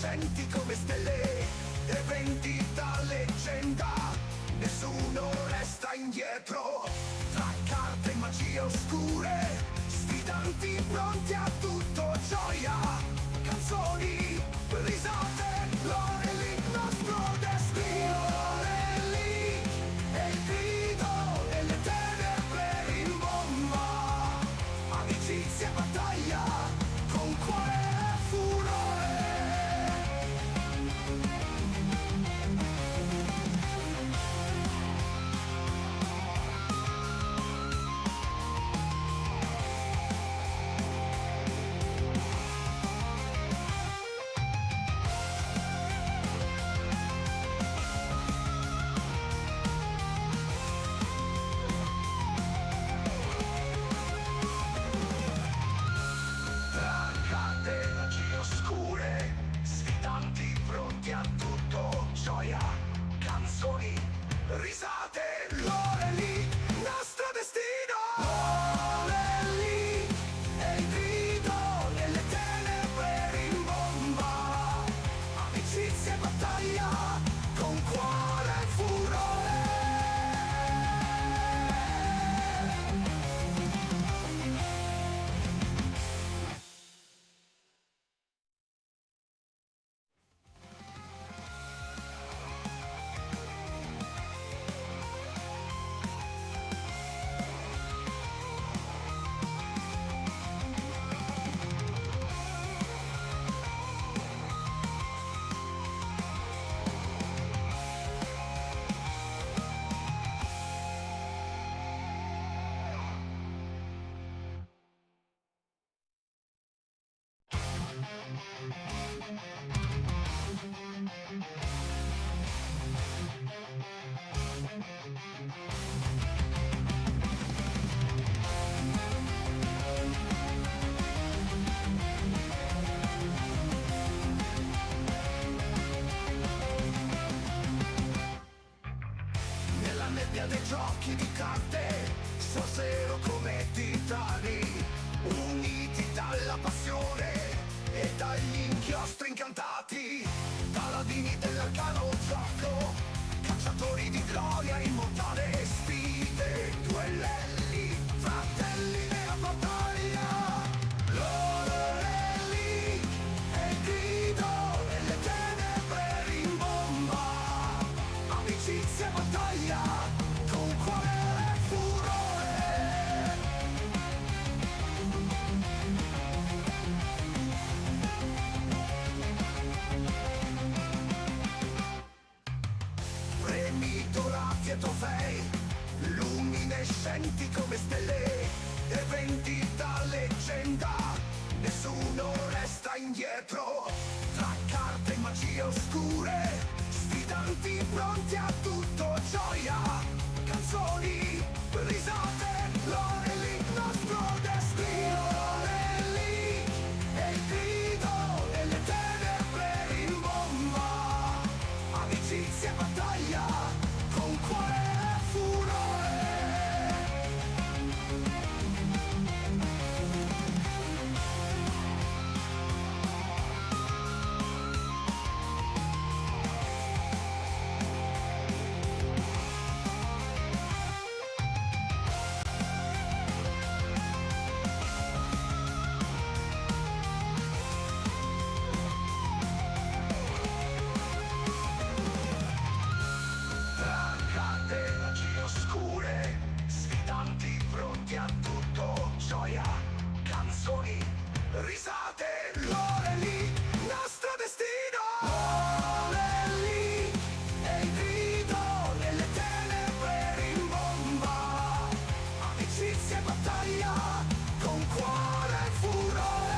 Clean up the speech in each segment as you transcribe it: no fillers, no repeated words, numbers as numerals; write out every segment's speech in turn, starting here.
luminescenti come stelle, eventi da leggenda, nessuno resta indietro. Tra carte e magie oscure, sfidanti pronti a tutto, gioia, canzoni, risate, l'ore lì, il nostro destino è lì, e il grido delle tenebre rimbomba, amicizia e battaglia, con cuore e furore. Tra carte magie oscure, sfidanti pronti a tutto, gioia, canzoni, risate, l'ore lì, nostro destino. L'ore lì, e il grido delle tenebre rimbomba, amicizia e battaglia, con cuore e furore. Nella nebbia dei giochi di carte sorsero come titani, uniti dalla passione e dagli inchiostri incantati, paladini dell'arcano gioco, cacciatori di gloria immortale, sfide, duelli, fratelli nella battaglia. L'ore è lì, e il grido delle tenebre rimbomba, amicizia e battaglia, con cuore e furore. Premi dorati e trofei, luminescenti come stelle, eventi da leggenda, nessuno resta indietro. Tra carte e magie oscure, sfidanti pronti a tutto, gioia, canzoni, risate, l'ore lì, il nostro destino è lì, e il grido delle tenebre rimbomba, amicizia e battaglia, con cuore e furore. Tra carte e magie oscure, sfidanti pronti a tutto, gioia, canzoni, risate, l'ore lì, nostro destino. L'ore lì, e il grido delle tenebre rimbomba, amicizia e battaglia, con cuore e furore.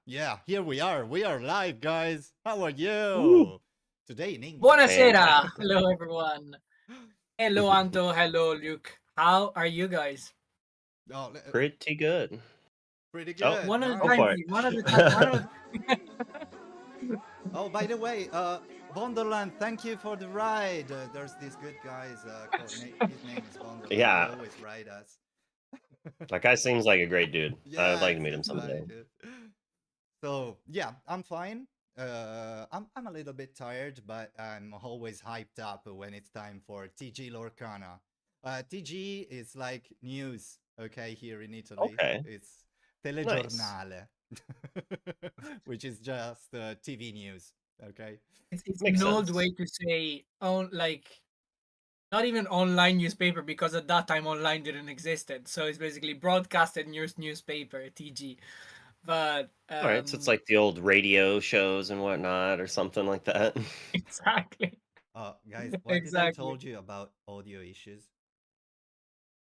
Yeah, here we are live, guys. How are you? Ooh. Today in English. Buonasera. Hello, everyone. Hello, Anto. Hello, Luke. How are you guys? Oh, Pretty good. pretty Oh, good. One at a go Nice. time, for it. Pete. One at a time. One at a Oh, by the way, Wonderland, thank you for the ride. There's these good guys. His name is Wonderland. He Yeah, always ride us. that guy seems like a great dude. I'd Yeah, like it to meet him seems someday. like it. So yeah, I'm fine. I'm a little bit tired, but I'm always hyped up when it's time for TG Lorcana. TG is like news, okay, here in Italy. Okay, It's nice. telegiornale, which is just TV news, okay? It's Makes an old sense. way to say like not even online newspaper, because at that time online didn't existed. So it's basically broadcasted news newspaper (TG). But All right, so it's like the old radio shows and whatnot, or something like that. exactly, Guys, what did I exactly. told you about audio issues?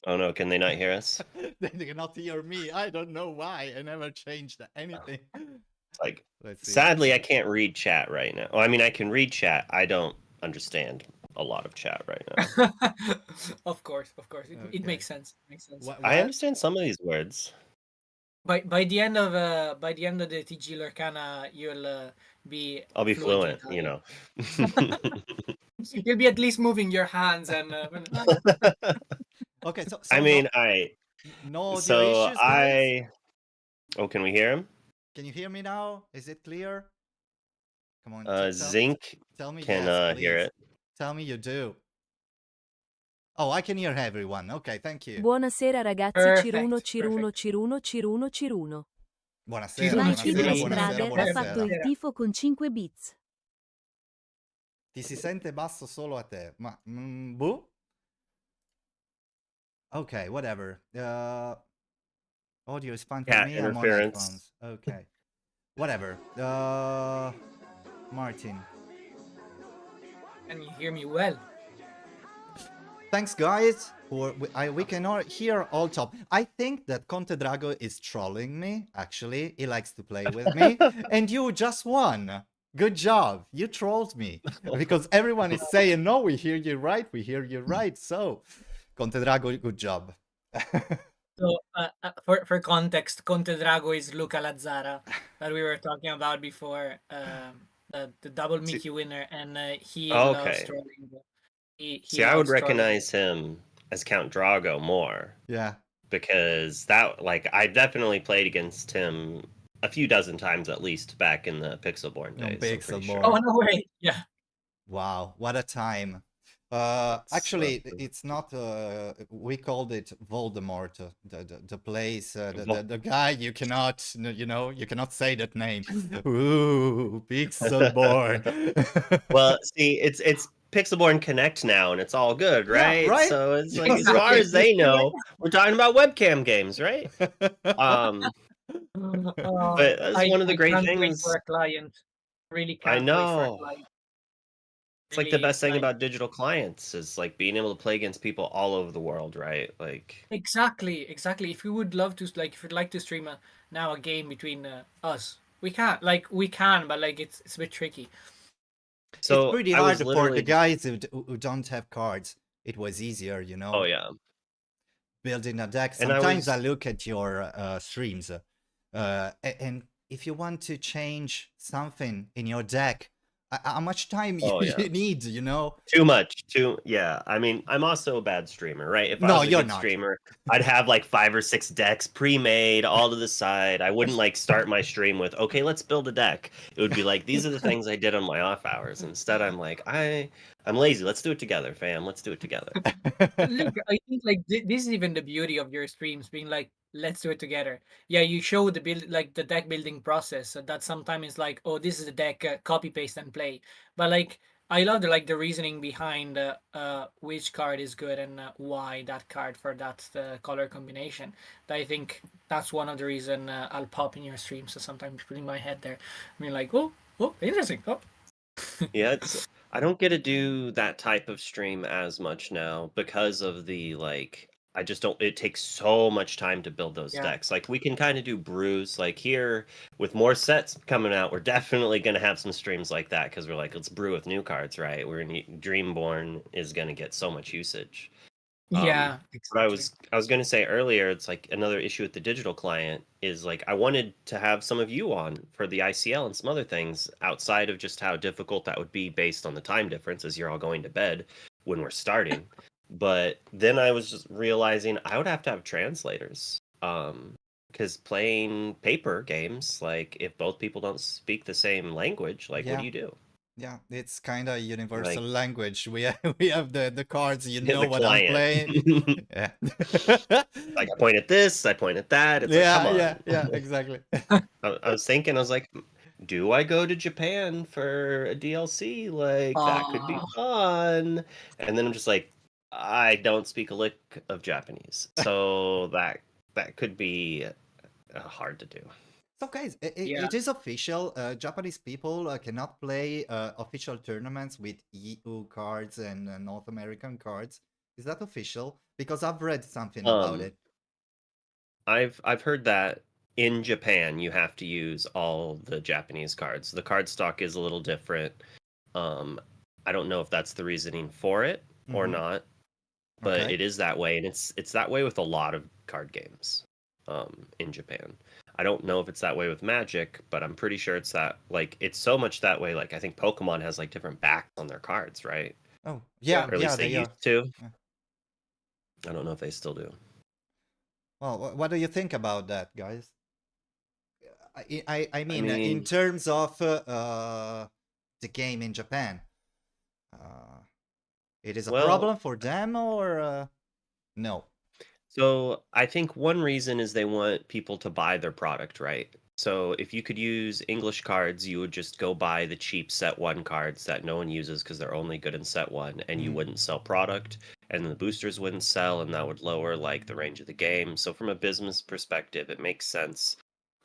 Oh no, can they not hear us? They cannot hear me. I don't know why. I never changed anything. It's like, Let's see. sadly, I can't read chat right now. Well, I mean, I can read chat. I don't understand a lot of chat right now. Of course, it Okay. makes sense. Makes sense. What? I understand some of these words. By the end of the TG Lorcana, you'll be I'll be fluent fluent, you in know. Italian. You'll be at least moving your hands and Okay, so I mean, no audio so issues, guys. Oh, can we hear him? Can you hear me now? Is it clear? Come on, Zinc tell me can yes, hear please. it. Tell me you do. Oh, I can hear everyone. Okay, thank you. Buonasera ragazzi, Perfect, Ciruno, perfect. Ciruno, Ciruno, Ciruno, Ciruno. Buonasera, Ciruno, Vai Ciruno, chiudi le Ciruno. strade, ha fatto il Buonasera. tifo con 5 bits. Ti si sente basso solo a te, ma boh. Okay, whatever. Audio is fine for Cat me. I'm on interference. headphones. Okay, whatever. Martin. Can you hear me well? Thanks, guys. We can all hear all top. I think that Conte Drago is trolling me. Actually, he likes to play with me, and you just won. Good job. You trolled me because everyone is saying no. We hear you right. We hear you right. So, Conte Drago, good job. So, for context, Conte Drago is Luca Lazzara that we were talking about before, the double Mickey winner, and he loves Okay. trolling. He See, I would loves trolling. recognize him as Count Drago more Yeah. because I definitely played against him a few dozen times at least back in the Pixelborn No, days. I'm pretty Pixelborn. sure. Oh no way! Yeah. Wow, what a time. Actually, it's not. We called it Voldemort, the place, the guy. You cannot, you cannot say that name. Ooh, Pixelborn. Well, see, it's Pixelborn Connect now, and it's all good, Yeah, right? right? So it's like, as Exactly. far as they know, we're talking about webcam games, right? But that's one of the great can't wait things. for a client. Really I can't wait for a know. client. It's like the Really, best thing about digital clients is like being able to play against people all over the world, right? Like exactly. If you would love to, like, if you'd like to stream now a game between us, we can, but like it's a bit tricky. so it's pretty I hard was for literally the guys who don't have cards. It was easier, Oh yeah. building a deck. And Sometimes I look at your streams, and if you want to change something in your deck, how much time Oh, yeah. you need, Too much. Yeah. I mean, I'm also a bad streamer, right? If I No, was a you're good not. streamer, I'd have like 5 or 6 decks pre-made all to the side. I wouldn't like start my stream with, okay, let's build a deck. It would be like, these are the things I did on my off hours. Instead, I'm like, I'm lazy. Let's do it together, fam. Let's do it together. Look, I think like this is even the beauty of your streams, being like, let's do it together. Yeah, you show the build, like the deck building process. That sometimes is like, oh, this is the deck, copy paste and play. But like, I love the reasoning behind which card is good and why that card for that color combination. I think that's one of the reason I'll pop in your stream. So sometimes putting my head there, I mean, like, oh, interesting. Oh. Yeah, I don't get to do that type of stream as much now because of the like I just don't it takes so much time to build those Yeah. decks. Like we can kind of do brews like here with more sets coming out, we're definitely going to have some streams like that because we're like let's brew with new cards, right? Dreamborn is going to get so much usage. Yeah, What I exactly. was gonna say earlier, it's like another issue with the digital client is like I wanted to have some of you on for the ICL and some other things outside of just how difficult that would be based on the time difference as you're all going to bed when we're starting. But then I was just realizing I would have to have translators. Because playing paper games, like if both people don't speak the same language, like what Yeah. do you do? Yeah, it's kind of universal Like language. We have the cards. You know the what I'm client. playing. Yeah. Like I point at this, I point at that. It's like, come Yeah, yeah, on. yeah, exactly. I was thinking, I was like, do I go to Japan for a DLC? Like that could be Uh, fun. And then I'm just like, I don't speak a lick of Japanese, so that could be hard to do. So guys, yeah. it is official. Japanese people cannot play official tournaments with EU cards and North American cards. Is that official? Because I've read something about Um, it. I've heard that in Japan you have to use all the Japanese cards. The card stock is a little different. Um, I don't know if that's the reasoning for it or Mm-hmm. not, but Okay. it is that way, and it's that way with a lot of card games in Japan. I don't know if it's that way with Magic, but I'm pretty sure it's that like it's so much that way. Like I think Pokemon has like different backs on their cards, right? Oh, Yeah. yeah, Or at yeah, least they they used are. to. Yeah. I don't know if they still do. Well, what do you think about that, guys? I I mean, in mean, terms of the game in Japan, uh, it is a well, problem for them or no? so I think one reason is they want people to buy their product, right? So if you could use English cards, you would just go buy the cheap set one cards that no one uses because they're only good in set one, and you Mm. wouldn't sell product, and the boosters wouldn't sell, and that would lower like the range of the game. So from a business perspective, it makes sense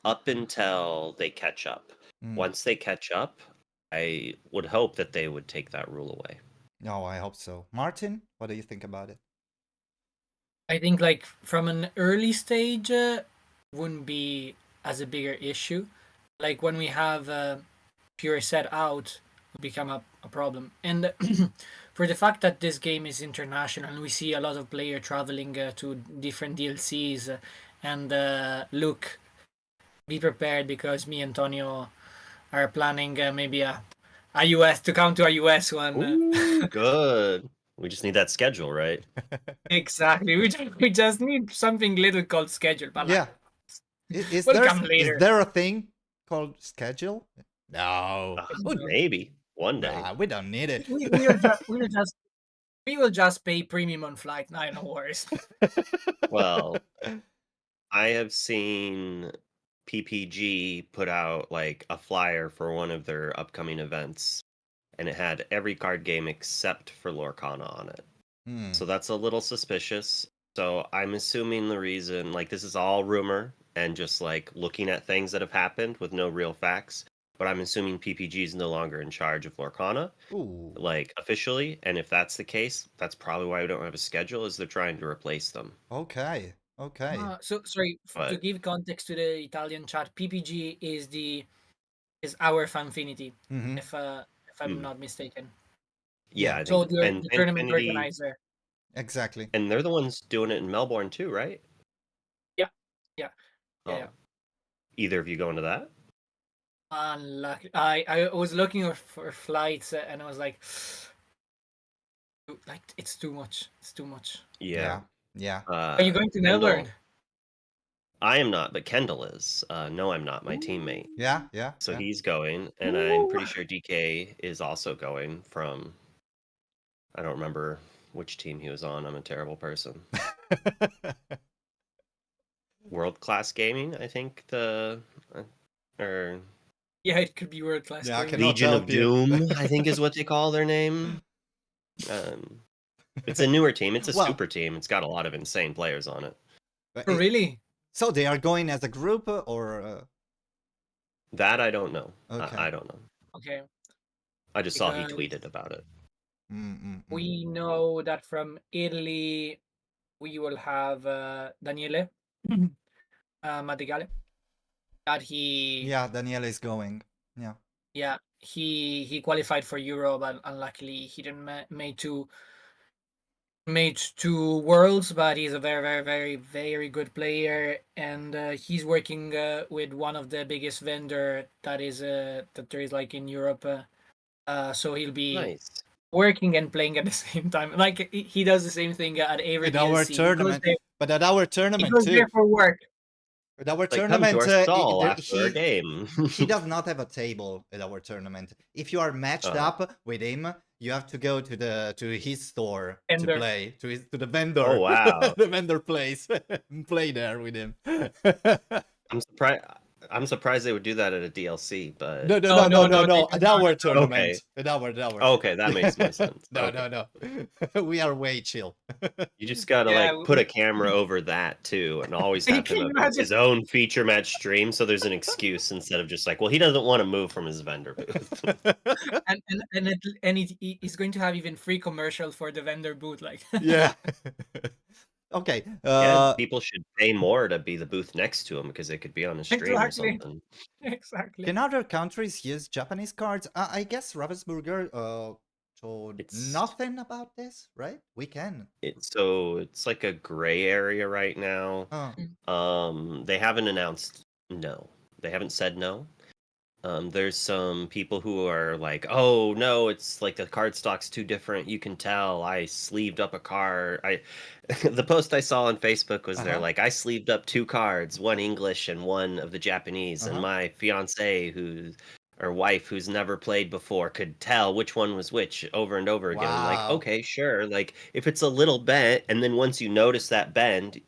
up until they catch up. Mm. Once they catch up, I would hope that they would take that rule away. No, I hope so. Martin, what do you think about it? I think like from an early stage wouldn't be as a bigger issue. Like when we have pure set out will become a problem. And for the fact that this game is international and we see a lot of player traveling to different DLCs and look, be prepared because me and Antonio are planning maybe a US to come to a US one. Ooh, good. We just need that schedule, right? Exactly. We just need something little called schedule, but like Yeah. Is will there come is later. there a thing called schedule? No. Maybe one day. Nah, we don't need it. We will just pay premium on flight. No worries. Well, I have seen PPG put out like a flyer for one of their upcoming events, and it had every card game except for Lorcana on it. Hmm. So that's a little suspicious. So I'm assuming the reason, like, this is all rumor and just like looking at things that have happened with no real facts. But I'm assuming PPG is no longer in charge of Lorcana, Ooh. like officially. And if that's the case, that's probably why we don't have a schedule, is they're trying to replace them. Okay. Okay. So sorry to But give context to the Italian chat. PPG is our Fanfinity, Mm-hmm. if I'm mm, not mistaken. yeah, Yeah. I So think, they're and the tournament Infinity, organizer. Exactly. and they're the ones doing it in Melbourne too, right? Yeah, yeah, yeah, yeah. Oh, either of you going to that? Unlucky. I was looking for flights and I was like it's too much. It's too much. Yeah. Yeah. Are you going to Melbourne? Kendall, I am not, but Kendall is. No, I'm not, my teammate. Yeah. Yeah. So Yeah. he's going, and I'm pretty sure DK is also going from, I don't remember which team he was on. I'm a terrible person. World Class Gaming, I think or Yeah, it could be world class Yeah, I gaming. cannot Legion of help you. Doom, I think is what they call their name. Um, it's a newer team. It's a Well, super team. It's got a lot of insane players on it. but Oh, really? so they are going as a group or That I don't know. okay. I don't know. Okay. I just saw he Because tweeted about it. we know that from Italy we will have Daniele Madrigale. That he Yeah, Daniele is going. Yeah. yeah he qualified for Euro, but unluckily he didn't made made 2 worlds, but he's a very, very, very, very good player, and he's working with one of the biggest vendor that there is like in Europe. So he'll be Nice. working and playing at the same time. Like he does the same thing at every At our DLC. He goes tournament, there. but at our He tournament goes too. there for work. At our Like, come to tournament, our stall after our game. he does not have a table at our tournament. If you are matched Uh-huh. up with him, you have to go to his store to Vendor. play to the vendor. Oh, wow. The vendor place and play there with him. I'm surprised they would do that at a DLC, but No, No, no, no, no, no, no, no. they do At not. our tournament. At our. okay, that makes more sense. No, Okay. no, no. We are way chill. You just gotta Yeah, like put a camera over that too, and always Can have him you have imagine? his own feature match stream, so there's an excuse instead of just like, well, he doesn't want to move from his vendor booth. And he's going to have even free commercial for the vendor booth, like. Yeah. Okay. Yeah, people should pay more to be the booth next to him because they could be on a stream or Exactly. something. Exactly. Can other countries use Japanese cards? I guess Ravensburger told It's- nothing about this, right? We can. It's like a gray area right now. Oh. They haven't announced no. They haven't said no. There's some people who are like, oh no, it's like the card stock's too different. You can tell. I sleeved up a card. The post I saw on Facebook was they're Uh-huh. like, I sleeved up 2 cards, one English and one of the Japanese, and Uh-huh. my fiance or wife who's never played before could tell which one was which over and over again. I'm like, Wow. okay, sure. Like if it's a little bent, and then once you notice that bend,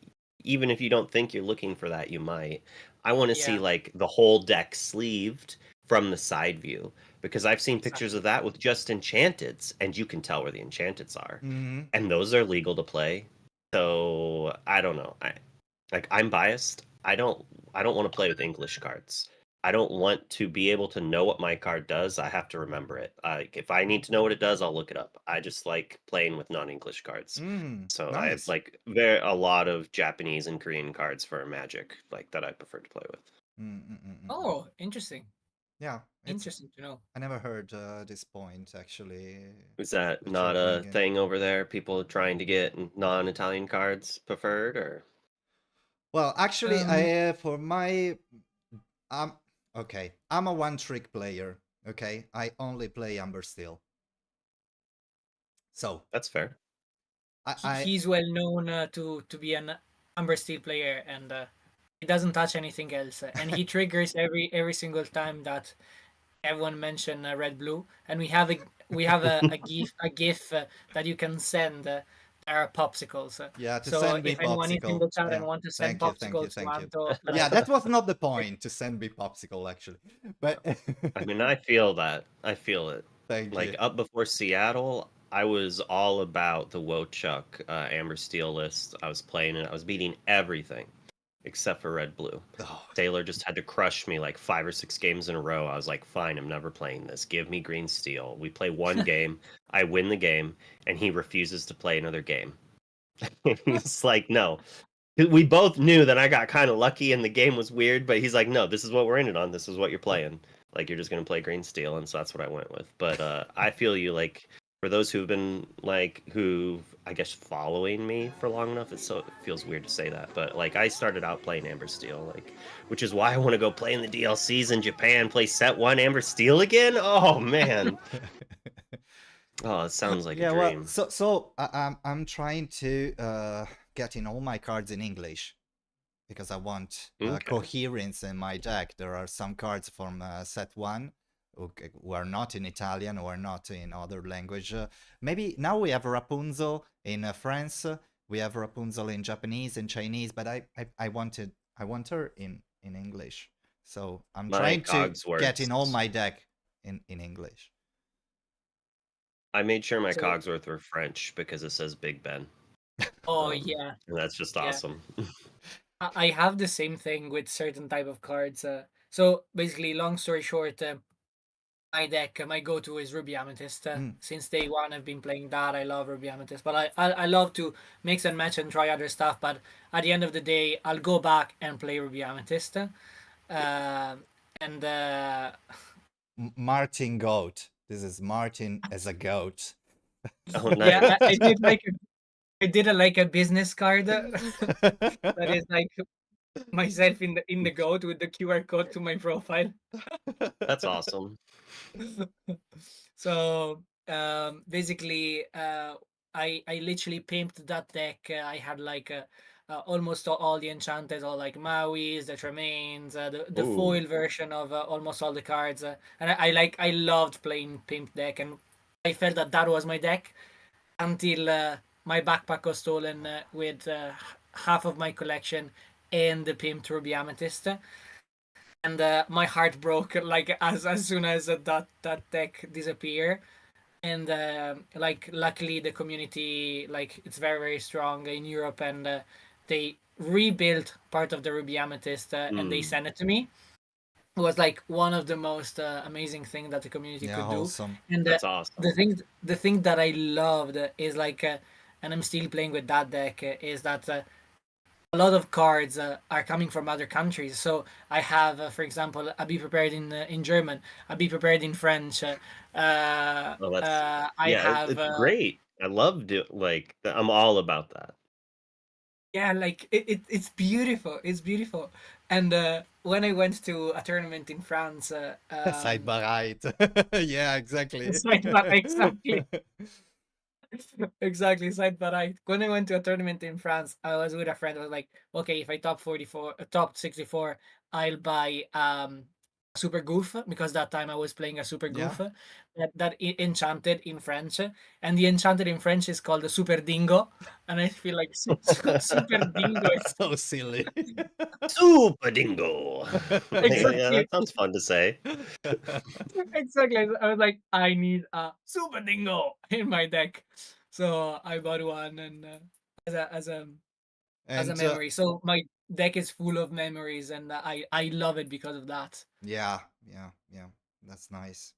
even if you don't think you're looking for that, you might. I want to see Yeah. like the whole deck sleeved from the side view because I've seen pictures of that with just enchanteds, and you can tell where the enchanteds are, Mhm. and those are legal to play. So I don't know. I'm biased. I don't want to play with English cards. I don't want to be able to know what my card does. I have to remember it. Like if I need to know what it does, I'll look it up. I just like playing with non-English cards. So I have Nice. like a lot of Japanese and Korean cards for Magic, like that I prefer to play with. Oh, interesting. Yeah. Interesting to know. I never heard this point actually. Is that that not you're a bringing. thing over there? People trying to get non-Italian cards preferred, or Well, actually, Um, I for my okay, I'm a one-trick player. Okay, I only play Amber Steel. So that's fair. he's well known to be an Amber Steel player, and he doesn't touch anything else. And he triggers every single time that everyone mention red blue. And we have a gif that you can send. There are popsicles. Yeah, to so send me if anyone is in popsicle. the chat Yeah. and want to send Thank you, popsicles to thank you. Anto, Yeah, that was not the point to send me popsicle actually, but I mean, I feel that. I feel it. thank Like you. up before Seattle, I was all about the Wochuk Amber Steel list. I was playing it. I was beating everything except for red blue. Oh, Taylor just had to crush me like 5 or 6 games in a row. I was like, fine, I'm never playing this. Give me green steel. We play one game, I win the game, and he refuses to play another game. He's like, no. We both knew that I got kind of lucky and the game was weird, but he's like, no, this is what we're in it on. This is what you're playing. Like, you're just going to play green steel, and so that's what I went with. But I feel you, like, for those who've been, like, I guess, following me for long enough, it feels weird to say that. But, like, I started out playing Amber Steel, like, which is why I want to go play in the DLCs in Japan, play Set 1 Amber Steel again? Oh, man. Oh, it sounds like a dream. Well, so I'm trying to get in all my cards in English because I want Okay. coherence in my deck. There are some cards from set 1 who are not in Italian or not in other language. Maybe now we have Rapunzel in France. We have Rapunzel in Japanese and Chinese, but I want her in English. So I'm My trying to get in all Cogsworths. my deck in English. I made sure my So- Cogsworth were French because it says Big Ben. Oh Um, yeah. And that's just Yeah. awesome. I have the same thing with certain type of cards. So basically, long story short, my deck, my go-to is Ruby Amethyst. Since day one, I've been playing that. I love Ruby Amethyst, but I love to mix and match and try other stuff. But at the end of the day, I'll go back and play Ruby Amethyst. Martin Goat. This is Martin as a goat. Oh, Yeah, nice. I did make I did like a business card that is like myself in the goat with the QR code to my profile. That's awesome. So basically, I literally pimped that deck. I had like almost all the enchanted, all like Maui's, the Tremaines, the Ooh. foil version of almost all the cards, and I loved playing pimp deck, and I felt that that was my deck until my backpack was stolen with half of my collection and the pimped Ruby Amethyst, and my heart broke like as soon as that deck disappeared. And like luckily the community, like it's very strong in Europe, and they rebuilt part of the Ruby Amethyst and they Mm. sent it to me. It was like one of the most amazing thing that the community Yeah, could do. wholesome. And That's awesome. the thing that I loved is like and I'm still playing with that deck is that a lot of cards are coming from other countries. So I have, for example, a Be Prepared in German, a Be Prepared in French. Well, that's I yeah, have, it's great. I love like I'm all about that. yeah, like it's beautiful. It's beautiful. And when I went to a tournament in France, Side by right. Yeah, exactly. exactly. Exactly, side by right. When I went to a tournament in France, I was with a friend. I was like, okay, if I top 44, top 64, I'll buy a super goof because that time I was playing a super Yeah. goof enchanted in French, and the enchanted in French is called the super dingo, and I feel like super dingo is So silly. Super Dingo. Yeah, exactly that sounds fun to say. exactly. I was like, I need a super dingo in my deck, so I bought one and as a as a as a And memory. So my deck is full of memories, and I love it because of that. yeah, yeah, that's nice.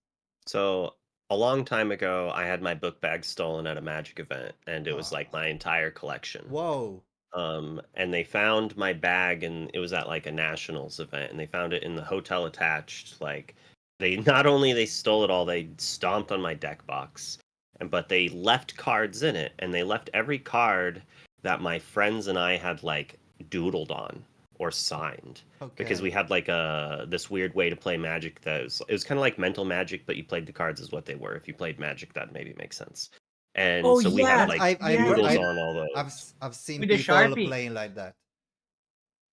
So a long time ago, I had my book bag stolen at a magic event, and it was like Ah, my entire collection. whoa. And they found my bag, and it was at like a nationals event, and they found it in the hotel attached. Like they not only they stole it all, they stomped on my deck box, and but they left cards in it, and they left every card that my friends and I had like doodled on or signed because we Okay. had like a this weird way to play Magic that was it was kind of like mental Magic, but you played the cards as what they were. If you played Magic, that maybe makes sense. And Oh so we had yeah, Yes, like I've doodles with on all those. I've seen with the people Sharpie. playing like that.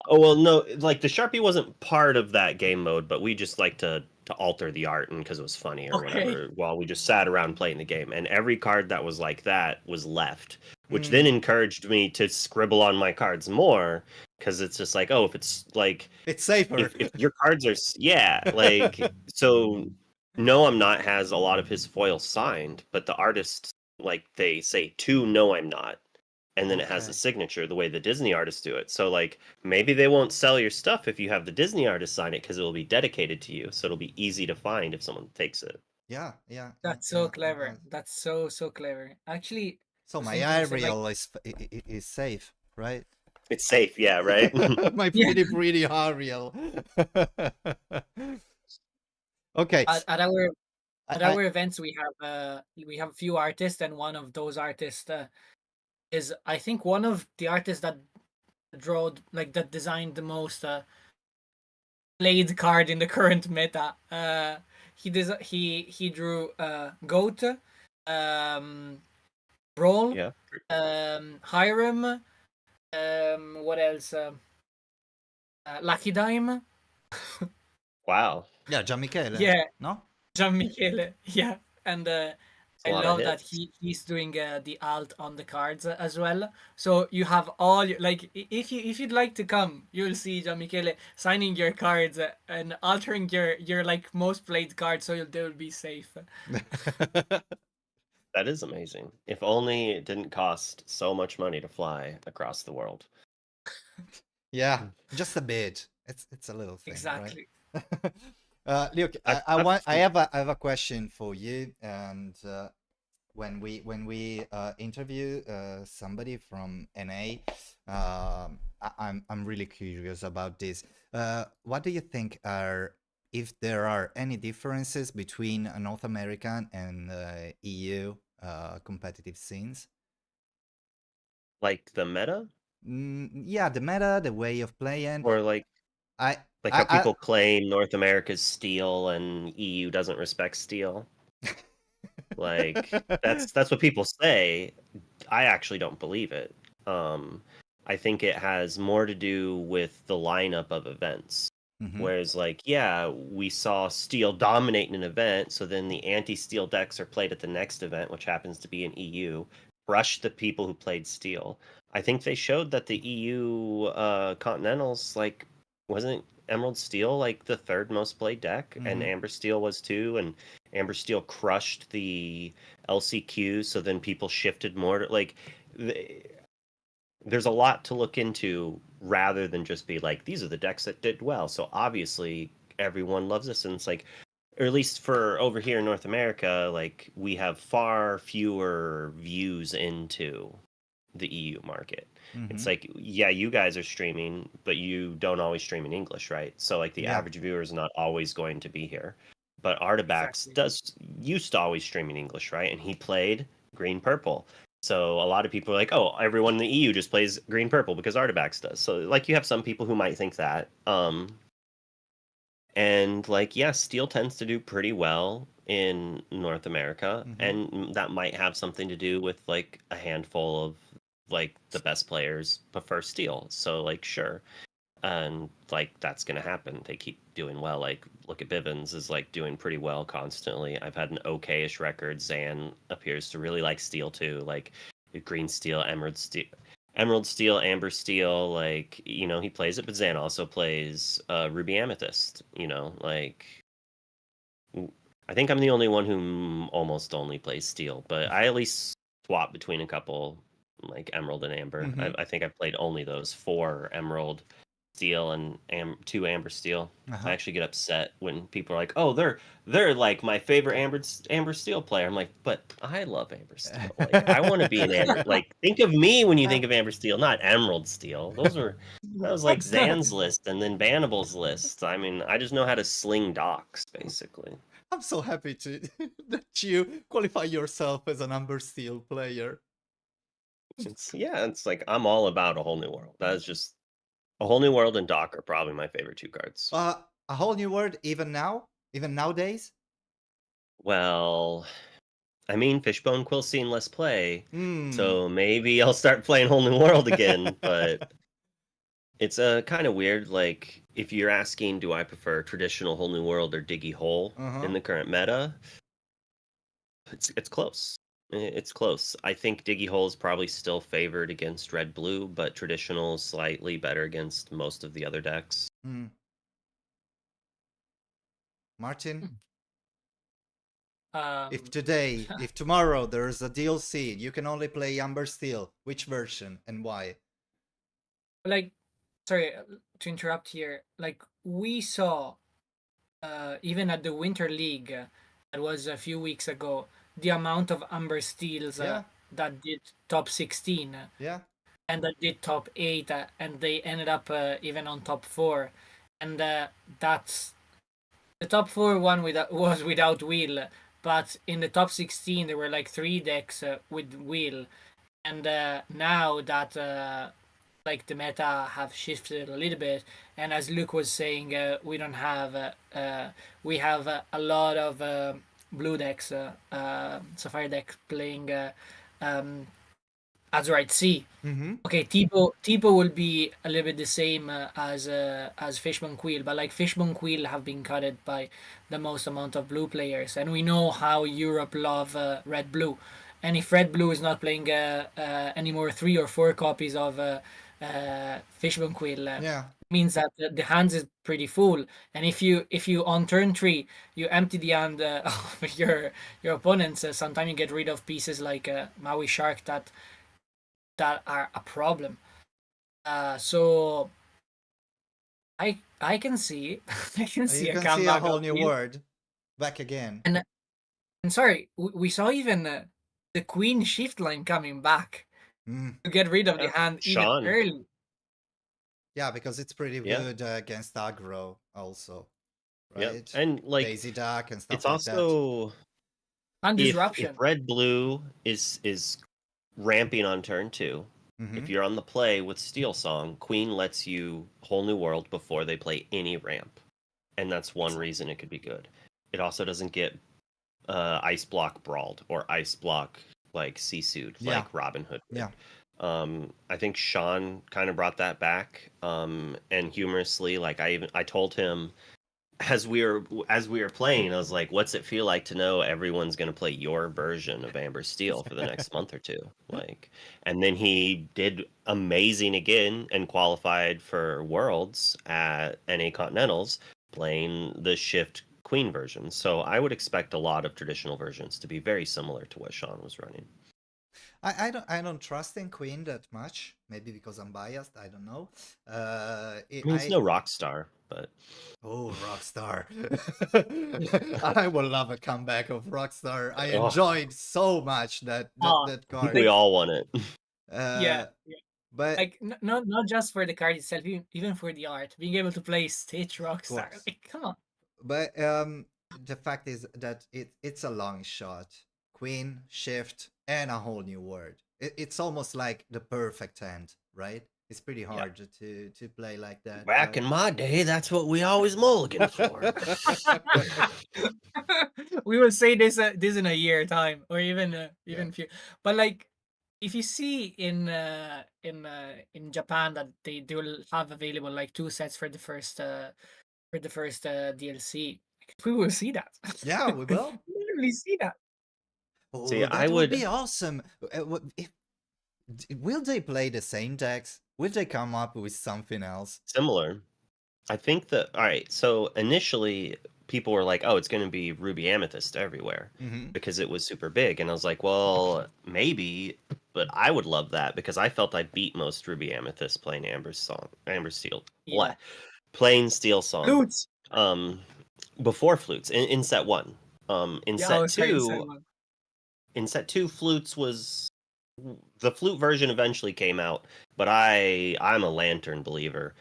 Oh well, no, like the Sharpie wasn't part of that game mode, but we just like to alter the art and because it was funny or Okay. whatever while we just sat around playing the game. And every card that was like that was left, which then Mm, encouraged me to scribble on my cards more because it's just like, oh, if it's like it's safer. if your cards are yeah, like so no I'm not has a lot of his foils signed, but the artist like they say to no I'm not and then it has a Okay. signature the way the Disney artists do it. So like maybe they won't sell your stuff if you have the Disney artist sign it because it will be dedicated to you, so it'll be easy to find if someone takes it. Yeah, yeah, yeah, That's so yeah, it clever. does. That's so clever. Actually, So my thinking so like Ariel is safe, right? It's safe, yeah, right? My yeah, pretty Ariel. Okay. at our at I our events we have a few artists, and one of those artists is I think one of the artists that draw like that designed the most played card in the current meta. He drew Goat, um, Brawl, Yeah. Hiram, what else? Lucky Dime. Wow. yeah, Gian Michele, Yeah, no? Gian Michele. Yeah, and It's a I lot of love that hits. he's doing the alt on the cards as well. So you have all your, like if you'd like to come, you'll see Gian Michele signing your cards and altering your like most played cards, so they will be safe. That is amazing. If only it didn't cost so much money to fly across the world. Yeah, just a bit. It's a little thing, right? Exactly. Look, I have a question for you, and when we interview somebody from NA, I'm really curious about this. What do you think are if there are any differences between North American and EU competitive scenes? Like the meta, Yeah, the meta, the way of playing. or like I, how I, people claim North America's steel and EU doesn't respect steel. Like that's what people say. I actually don't believe it. I think it has more to do with the lineup of events. Mhm. Whereas, like, yeah, we saw steel dominate an event, so then the anti-steel decks are played at the next event, which happens to be in EU, crush the people who played steel. I think they showed that the EU Continentals, like, wasn't Emerald Steel like the third most played deck, and Mhm. Amber Steel was too, and Amber Steel crushed the LCQ, so then people shifted more to like. There's a lot to look into rather than just be like, these are the decks that did well. So obviously everyone loves this. And it's like, or at least for over here in North America, like we have far fewer views into the EU market. It's Mhm. like, yeah, you guys are streaming, but you don't always stream in English, right? So like the Yeah. average viewer is not always going to be here. But Artabax Exactly. used to always stream in English, right? And he played green purple. So a lot of people are like, oh, everyone in the EU just plays green purple because Artabax does. So like you have some people who might think that. And like, yeah, steel tends to do pretty well in North America, Mhm. and that might have something to do with like a handful of like the best players prefer steel. So like, sure. And like that's gonna happen. They keep doing well. Like look at Bivens is like doing pretty well constantly. I've had an okayish record. Zan appears to really like steel too. Like green steel, emerald steel, amber steel. Like he plays it, but Zan also plays ruby amethyst. Like I think I'm the only one who almost only plays steel, but I at least swap between a couple like emerald and amber. Mhm. I think I've played only those 4 emerald steel and 2 amber steel. Uh-huh. I actually get upset when people are like, "Oh, they're like my favorite amber steel player." I'm like, "But I love amber steel. Like I want to be an amber. Like think of me when you think of amber steel, not emerald steel. That was like Zan's list and then Bannible's list. I mean, I just know how to sling docks basically." I'm so happy that you qualify yourself as an Amber Steel player. It's like I'm all about a whole new world. That is just a whole new world and Doc are probably my favorite 2 cards. A whole new world even now? Even nowadays? Well, I mean, Fishbone Quill's seen less play, Hmm. so maybe I'll start playing Whole New World again, but it's a kind of weird, like, if you're asking, do I prefer traditional Whole New World or Diggy Hole in the current meta? It's close. It's close. I think Diggy Hole is probably still favored against Red Blue, but traditional is slightly better against most of the other decks. Hmm. Martin? If if tomorrow there's a DLC, you can only play Amber Steel, which version and why? Like, sorry to interrupt here. Like we saw, even at the Winter League, that was a few weeks ago, the amount of Amber Steels Yeah. that did top 16 Yeah. and that did top 8, and they ended up even on top 4, and that's the top 4 one was without wheel, but in the top 16 there were like 3 decks with wheel, and now that like the meta have shifted a little bit, and as Luke was saying, we don't have we have a lot of blue decks, sapphire deck playing Azurite Sea. Mm-hmm. Okay, Tipo will be a little bit the same as Fishbone Quill, but like Fishbone Quill have been cutted by the most amount of blue players, and we know how Europe love Red Blue, and if Red Blue is not playing any more 3 or 4 copies of Fishbone Quill, Yeah. means that the hands is pretty full, and if you on turn 3 you empty the hand of your opponents, sometimes you get rid of pieces like Maui Shark that are a problem. So I can see I can see You a can see a comeback whole of new Will. world back again. And sorry, we saw even the Queen shift line coming back Mm. to get rid of the Yeah, hand even Sean. early. Yeah, because it's pretty Yeah. good against aggro also, Yep. right? And like Daisy Duck and stuff it's like that. also And if disruption. Red Blue is ramping on turn 2, If you're on the play with Steel Song, Queen lets you Whole New World before they play any ramp. And that's one reason it could be good. It also doesn't get ice block brawled or ice block like Seasued like Robin Hood did. I think Sean kind of brought that back. And humorously, like I told him as we were playing, I was like, what's it feel like to know everyone's going to play your version of Amber Steel for the next month or two? Like, and then he did amazing again and qualified for Worlds at NA Continentals playing the Shift Queen version. So I would expect a lot of traditional versions to be very similar to what Sean was running. I don't trust in Queen that much. Maybe because I'm biased. I don't know. I mean, it's no Rockstar, but oh, Rockstar! I would love a comeback of Rockstar. I Oh. enjoyed so much that I card. think we all want it. Yeah. But Like not just for the card itself, even for the art, being able to play Stitch Rockstar. course. Like, come on. But the fact is that it's a long shot. Queen, Shift, and a Whole New World. It's almost like the perfect hand, right? It's pretty hard to play like that. Back in my day, that's what we always mulligan for. We will say this in a year time, or even few. But like, if you see in Japan that they do have available like 2 sets for the first DLC, we will see that. Yeah, we will. Literally see that. Oh, See, that I would would- be awesome. Will they play the same decks? Will they come up with something else? Similar. I think that, all right, so initially people were like, oh, it's going to be Ruby Amethyst everywhere because it was super big. And I was like, well, maybe, but I would love that because I felt I beat most Ruby Amethyst playing Amber Steel. Yeah. Playing Steel Song. Flutes. Before Flutes in set 1. In Yeah, I set was right, 2, set one. in set 2 Flutes was the flute version eventually came out, but I'm a Lantern believer.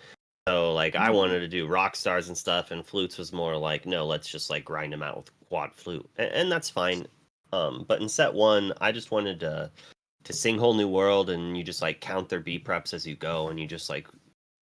So like I wanted to do rock stars and stuff, and Flutes was more like, no, let's just like grind them out with quad flute. And that's fine. But in set 1, I just wanted to sing Whole New World, and you just like count their B preps as you go, and you just like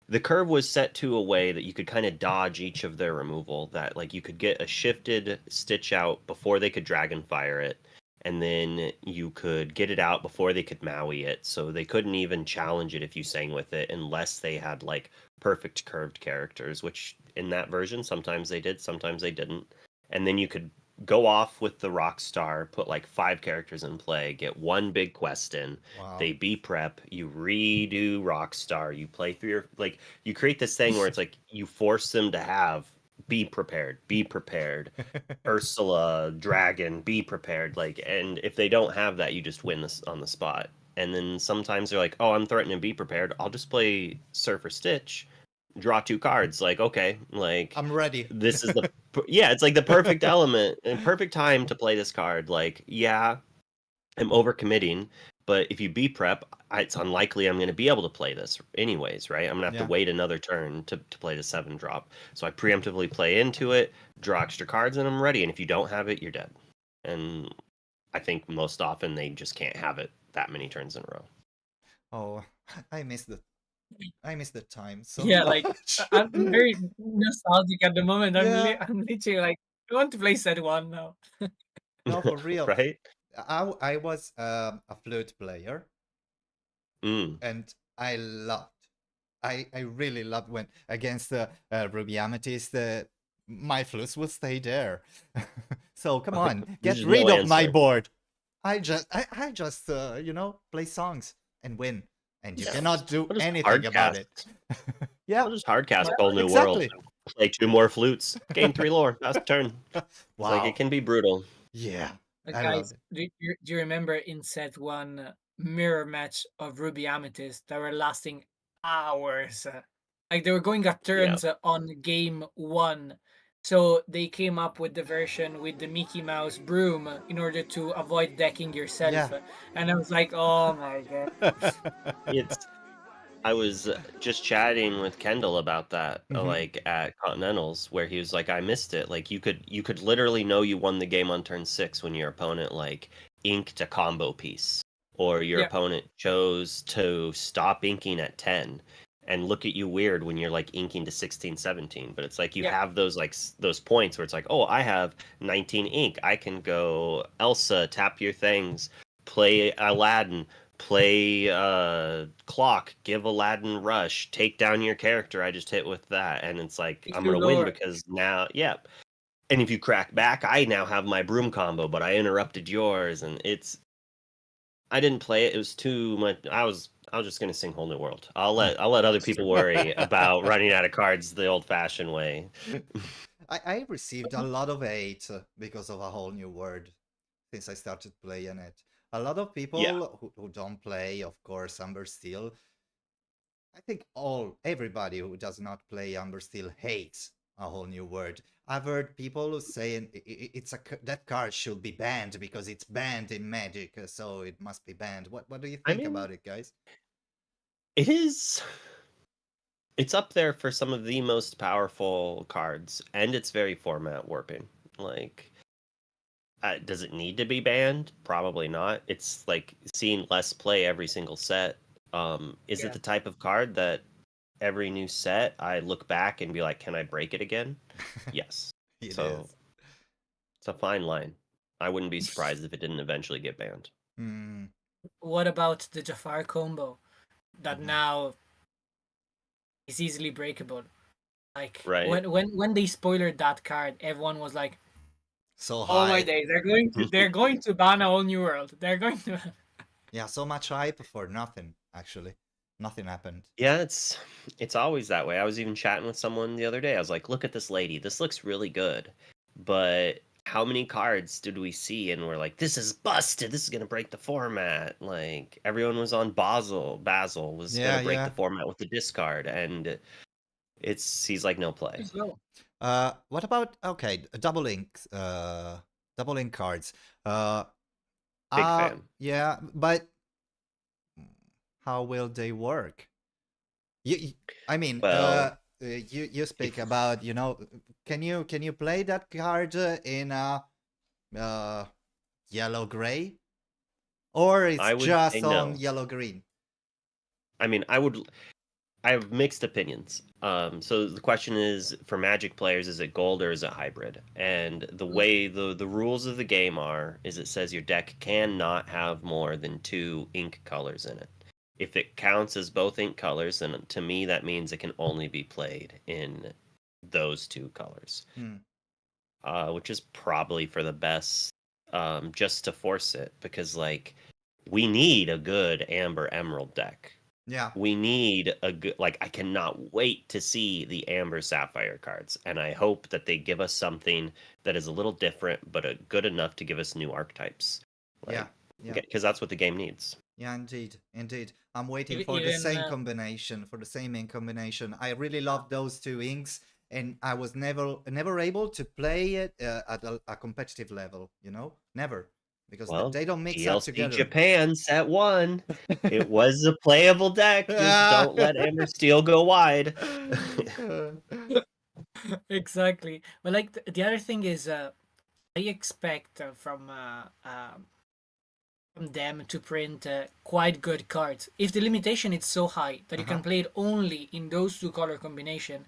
the curve was set to a way that you could kind of dodge each of their removal, that like you could get a shifted Stitch out before they could Dragonfire it, and then you could get it out before they could Maui it, so they couldn't even challenge it if you sang with it unless they had like perfect curved characters, which in that version sometimes they did, sometimes they didn't. And then you could go off with the Rockstar, put like 5 characters in play, get 1 big quest in. Wow. They B prep, you redo Rockstar, you play through your, like, you create this thing where it's like you force them to have be prepared, Ursula, Dragon, be prepared. Like, and if they don't have that, you just win this on the spot. And then sometimes they're like, oh, I'm threatening to be prepared. I'll just play Surfer Stitch, draw 2 cards. Like, okay, like I'm ready. this is the yeah, it's like the perfect element and perfect time to play this card. Like, yeah, I'm overcommitting, but if you be prep, it's unlikely I'm going to be able to play this anyways, right? I'm going to have to wait another turn to play the 7 drop. So I preemptively play into it, draw extra cards, and I'm ready. And if you don't have it, you're dead. And I think most often they just can't have it that many turns in a row. Oh, I miss the time so Yeah, much. like I'm very nostalgic at the moment. Yeah. I'm literally like, I want to play set 1 now. No, for real. Right? I was a flute player, Mm. and I really loved when against Ruby Amethyst, my flutes will stay there. So come on, get There's rid no of my answer. board. I just play songs and win, and you cannot do I'll just anything about it. Yeah, I'll just hardcast Well, Whole New exactly. World. Play 2 more flutes. Gain 3 lore. Last turn. It's wow. like it can be brutal. Yeah, Like, I guys, love it. do you remember in set 1 mirror match of Ruby Amethyst that were lasting hours? Like they were going at turns on game 1. So they came up with the version with the Mickey Mouse broom in order to avoid decking yourself. Yeah. And I was like, oh my god. It's I was just chatting with Kendall about that, like at Continentals, where he was like, "I missed it. Like you could literally know you won the game on turn 6 when your opponent like inked a combo piece, or your Yeah. opponent chose to stop inking at 10 and look at you weird when you're like inking to 16, 17. But it's like you Yeah. have those like those points where it's like, oh, I have 19 ink. I can go Elsa, tap your things, play Aladdin, play clock, give Aladdin rush, take down your character I just hit with that. And it's like, Makes I'm you gonna win lower. because now, yeah. And if you crack back, I now have my broom combo, but I interrupted yours, and I didn't play it. It was too much. I was just gonna sing Whole New World. I'll let other people worry about running out of cards the old fashioned way. I received a lot of hate because of A Whole New World since I started playing it. A lot of Yeah. people who don't play, of course, Amber Steel. I think everybody who does not play Amber Steel hates A Whole New World. I've heard people saying that card should be banned because it's banned in Magic, so it must be banned. What do you I think mean, about it, guys? it is. It's up there for some of the most powerful cards, and it's very format warping. Like, does it need to be banned? Probably not. It's like seeing less play every single set. Is it Yeah. the type of card that every new set I look back and be like, can I break it again? Yes. It So is. it's a fine line. I wouldn't be surprised if it didn't eventually get banned. Mm, What about the Jafar combo that mhm. now is easily breakable? Like Right? when they spoiled that card, everyone was like, So "Oh my high. days, they're going to ban a whole new world. They're going to." Yeah, so much hype for nothing, actually. Nothing happened. Yeah, it's always that way. I was even chatting with someone the other day. I was like, look at this lady. This looks really good. But how many cards did we see and we're like, this is busted. This is gonna break the format. Like everyone was on Basil. Basil was Yeah, gonna break the yeah. format with the discard, and he's like no play. So, What about double ink, double ink cards? Uh, Big fan. yeah, but how will they work? I mean, Well, you speak if about, can you play that card in uh yellow gray, or it's I would say just on no. yellow green? I mean, I have mixed opinions. So the question is, for Magic players, is it gold or is it hybrid? And the way the rules of the game is it says your deck cannot have more than 2 ink colors in it. If it counts as both ink colors, then to me that means it can only be played in those 2 colors, Hmm. which is probably for the best, just to force it, because like we need a good Amber Emerald deck. Yeah, We need a good, like, I cannot wait to see the Amber Sapphire cards, and I hope that they give us something that is a little different, but good enough to give us new archetypes. yeah, Like, yeah. because that's what the game needs. Yeah, indeed, indeed. I'm waiting even for the same combination, for the same ink combination. I really love those two inks, and I was never able to play it at a competitive level. Never, because Well, they don't mix up DLC together. Japan set 1. It was a playable deck. Just don't let Amber Steel go wide. exactly. But like the other thing is, I expect from them to print quite good cards. If the limitation is so high that you can play it only in those 2 color combination,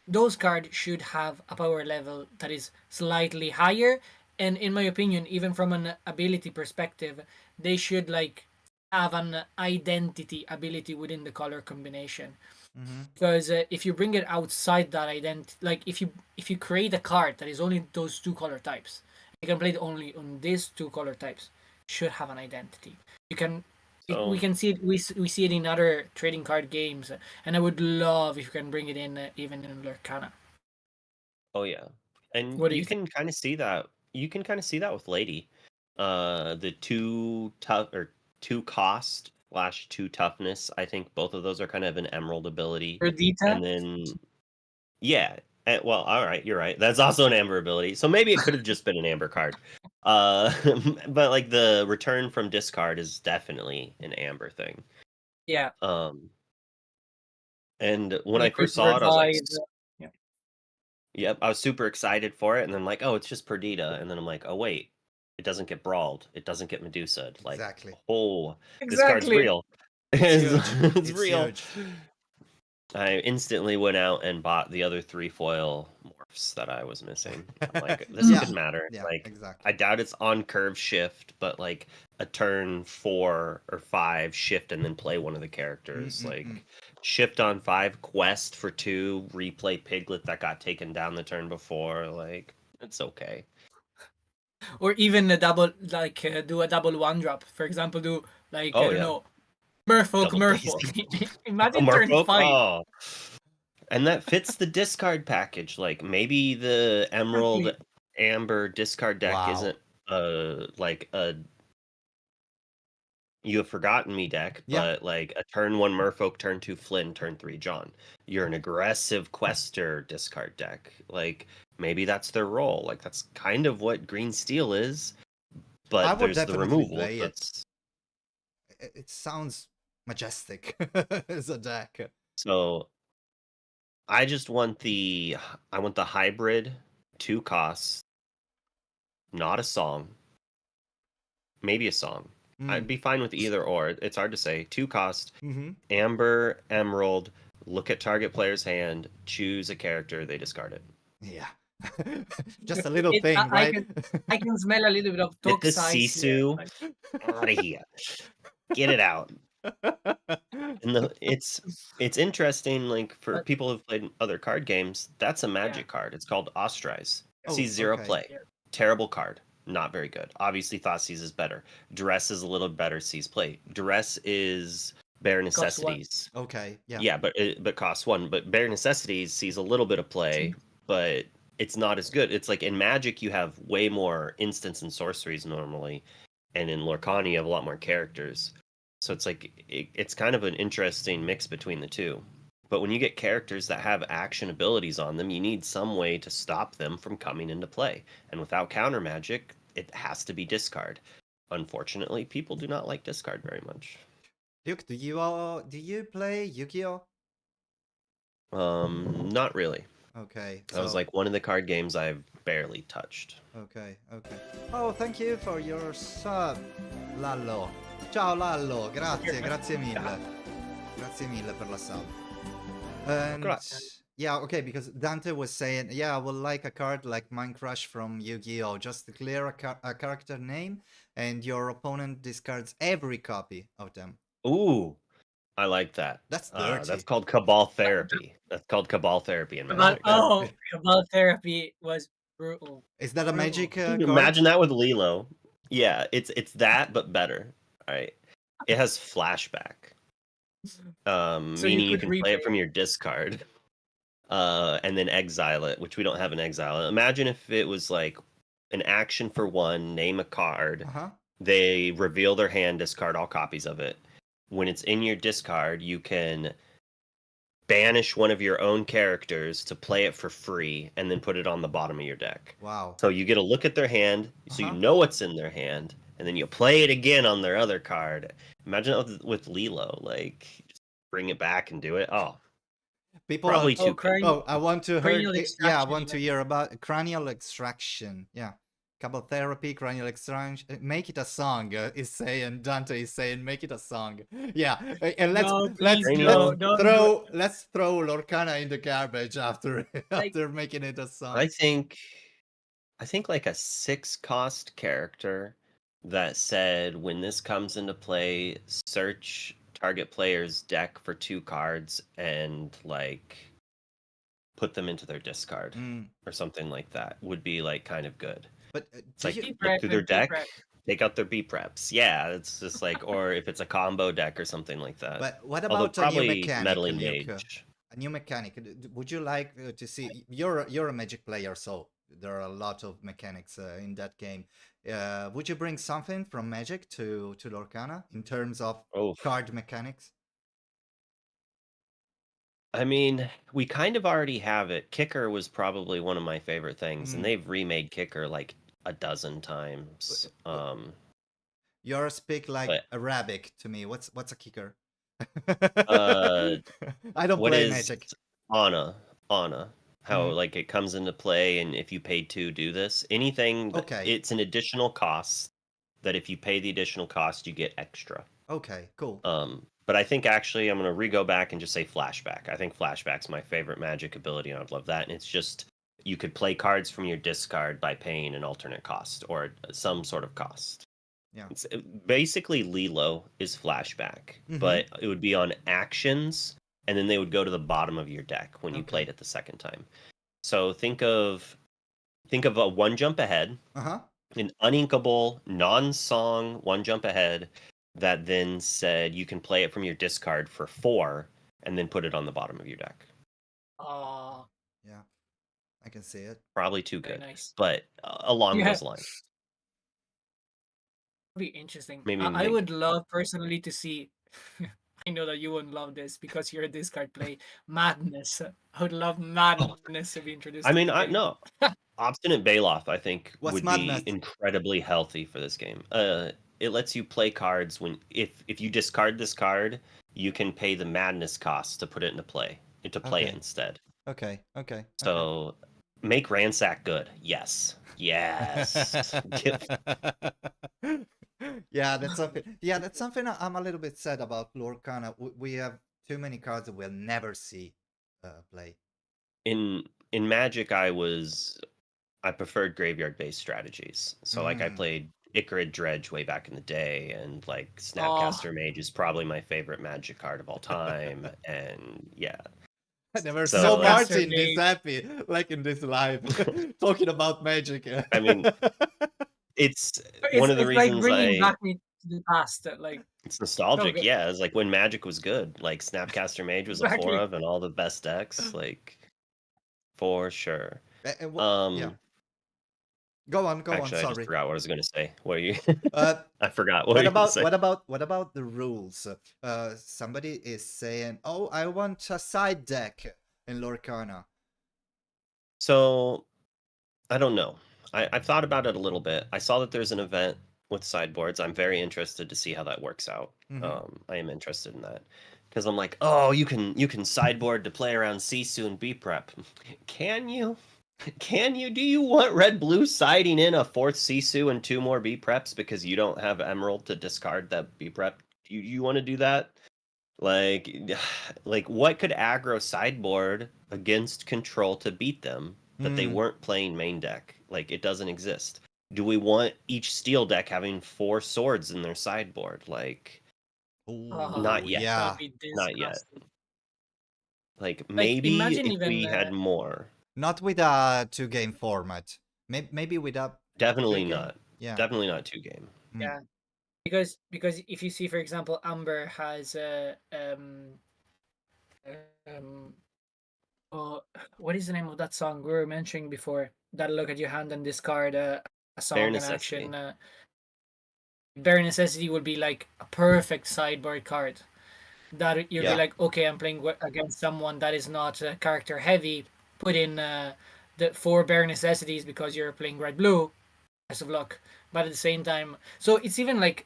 those cards should have a power level that is slightly higher. And in my opinion, even from an ability perspective, they should like have an identity ability within the color combination. Mm-hmm. Because if you bring it outside that identity, like if you create a card that is only those 2 color types, you can play it only on these 2 color types, should have an identity. You can we So, can see it, we see it in other trading card games, and I would love if you can bring it in even in Lorcana. oh yeah. And What do you you think? can kind of see that. You can kind of see that with Lady. The 2 tough or 2 cost slash 2 toughness. I think both of those are kind of an emerald ability. Perdita? And then, yeah. Well, all right, you're right. That's also an amber ability. So maybe it could have just been an amber card. Uh, but like the return from discard is definitely an amber thing. Yeah, Um, and when and I it could first saw it, I was like, revive. Yeah, yep, I was super excited for it, and then like, oh, it's just Perdita, and then I'm like, oh wait, it doesn't get brawled. It doesn't get Medusa'd. Like, Exactly. oh, this card's Exactly. real. It's huge. It's It's real. huge. I instantly went out and bought the other 3 foil morphs that I was missing. I'm like, this Yeah. could matter. Yeah, Like, exactly. I doubt it's on curve shift, but like a turn 4 or 5 shift and then play one of the characters. Like, shift on 5, quest for 2, replay Piglet that got taken down the turn before. Like, it's okay. Or even a double, like do a double 1-drop. For example, do like Oh, I don't yeah. know, Merfolk. Double Imagine A turn Merfolk? 5. Oh. And that fits the discard package. Like, maybe the Emerald Exactly. Amber discard deck Wow. isn't like a You Have Forgotten Me deck, Yeah. but like a turn 1 Merfolk, turn 2 Flynn, turn 3 John. You're an aggressive quester discard deck. Like, maybe that's their role. Like, that's kind of what Green Steel is, I but would there's the definitely removal. play it. That's It sounds majestic as a deck. so I just want the hybrid 2 costs, not a song. Maybe a song. I'd be fine with either or. It's hard to say. 2 cost, Amber, Emerald, look at target player's hand, choose a character, they discard it. Yeah. Just a little thing, I right? I can smell a little bit of Get talk this size here. Sisu Like, out of here. Get it out. And it's interesting, like, for But- people who've played other card games, that's a magic card. It's called Ostrize. Oh, Sees 0 okay. play. Yeah. Terrible card. Not very good. Obviously, Thoughtseize is better. Duress is a little better. Sees play. Duress is Bare Costs 1. Necessities. Okay, yeah. Yeah, but costs 1. But Bare Necessities sees a little bit of play, but it's not as good. It's like in Magic, you have way more instants and sorceries normally, and in Lorcana, you have a lot more characters. So it's like it's kind of an interesting mix between the two. But when you get characters that have action abilities on them, you need some way to stop them from coming into play. And without counter magic, it has to be discard. Unfortunately, people do not like discard very much. Duke, do you play Yu-Gi-Oh? Not really. Okay. That was like one of the card games I've barely touched. Okay. Oh, thank you for your sub, Lallo. Ciao Lallo, grazie mille. Grazie mille per la sub. And yeah, okay, because Dante was saying, yeah, I would like a card like Mind Crush from Yu-Gi-Oh! Just declare a character name, and your opponent discards every copy of them. Ooh, I like that. That's dirty. That's called Cabal Therapy. That's called Cabal Therapy in Magic. Cabal Therapy was brutal. Is that a Magic card? Imagine that with Lilo. Yeah, it's that, but better. All right. It has flashback. Meaning you can play it from your discard. And then exile it, which we don't have an exile. Imagine if it was like an action for 1, name a card. They reveal their hand, discard all copies of it. When it's in your discard, you can banish one of your own characters to play it for free and then put it on the bottom of your deck. Wow. So you get a look at their hand, so you know what's in their hand, and then you play it again on their other card. Imagine that with Lilo, like, just bring it back and do it. Oh, people probably too. I want to hear. Yeah, I want to like- hear about cranial extraction. Yeah, Cabal Therapy, cranial extraction. Make it a song. Is saying Dante is saying make it a song. Yeah, and let's throw Lorcana in the garbage after after making it a song. I think like a 6 cost character that said when this comes into play, search target player's deck for 2 cards and like put them into their discard or something like that would be like kind of good. But it's like look through their deck, take out their B preps. Yeah, it's just like, or if it's a combo deck or something like that. But what about a new mechanic? Meddling Mage. A new mechanic. Would you like to see? You're a Magic player, so there are a lot of mechanics in that game. Would you bring something from Magic to Lorcana in terms of card mechanics? I mean, we kind of already have it. Kicker was probably one of my favorite things, and they've remade Kicker like a dozen times. You speak like Arabic to me. What's a kicker? I don't play Magic. Ana. how Mhm. like it comes into play, and if you paid 2, do this. Anything that Okay. it's an additional cost that if you pay the additional cost, you get extra. Okay. Cool. But I think actually I'm gonna re-go back and just say flashback. I think flashback's my favorite magic ability, and I'd love that. And it's just you could play cards from your discard by paying an alternate cost or some sort of cost. Yeah. It's basically Lilo is flashback, Mm-hmm. but it would be on actions, and then they would go to the bottom of your deck when you Okay. played it the second time. So think of a one jump ahead, Uh-huh. an uninkable, non-song one jump ahead that then said you can play it from your discard for 4 and then put it on the bottom of your deck. Oh, Yeah. I can see it. Probably too very good, nice. but along Yeah, those lines, be interesting. maybe I make would love personally to see. I know that you wouldn't love this because you're a discard play. Madness. I would love Oh, madness to be introduced I to mean, the game. no. Obstinate Bailoff, I think, What's would be madness? incredibly healthy for this game. It lets you play cards when if you discard this card, you can pay the madness cost to put it into play it Okay. instead. Okay. Okay. Okay. So make ransack good. Yes. Yes. Yeah, that's something. Yeah, that's something I'm a little bit sad about Lorcana. We have too many cards that we'll never see play. In Magic, I preferred graveyard based strategies. So like I Mm. played Icarid Dredge way back in the day, and like Oh, Snapcaster Mage is probably my favorite Magic card of all time. And yeah, I never so so like much Snapcaster in this Mage. happy, like in this live, talking about magic. I mean, it's one of the It's like reasons bringing back me to the past. Like it's so nostalgic. good. Yeah, it's like when Magic was good. Like Snapcaster Mage was a 4 Exactly. of and all the best decks, like for sure. Yeah, Um go on, go on. Actually I just Sorry. forgot what I was gonna say. What are you Uh, I forgot what what were you gonna about say. what about the rules? Somebody is saying, "Oh, I want a side deck in Lorcana." So I don't know. I've thought about it a little bit. I saw that there's an event with sideboards. I'm very interested to see how that works out. Mm-hmm. I am interested in that because I'm like, oh, you can sideboard to play around Sisu and B prep. Can you? Can you? Do you want red blue siding in a 4th Sisu and 2 more B preps because you don't have Emerald to discard that B prep? You want to do that? Like, like what could aggro sideboard against control to beat them that they Mm. weren't playing main deck? Like, it doesn't exist. Do we want each steel deck having 4 swords in their sideboard? Like, not Oh, yet. That would yeah. be Not yet. disgusting. Like, Like maybe imagine if even we had more. Not with a 2-game format. Maybe with a Definitely 3-game. not. Yeah. Definitely not 2 game. Mm. yeah, because if you see, for example, Amber has um oh, what is the name of that song we were mentioning before? That look at your hand and discard a Bare song and necessity. action. Bare Necessity would be like a perfect sideboard card. That you'd be Yeah. like, okay, I'm playing against someone that is not character heavy. Put in the 4 Bare Necessities because you're playing red blue. Best of luck. But at the same time, so it's even like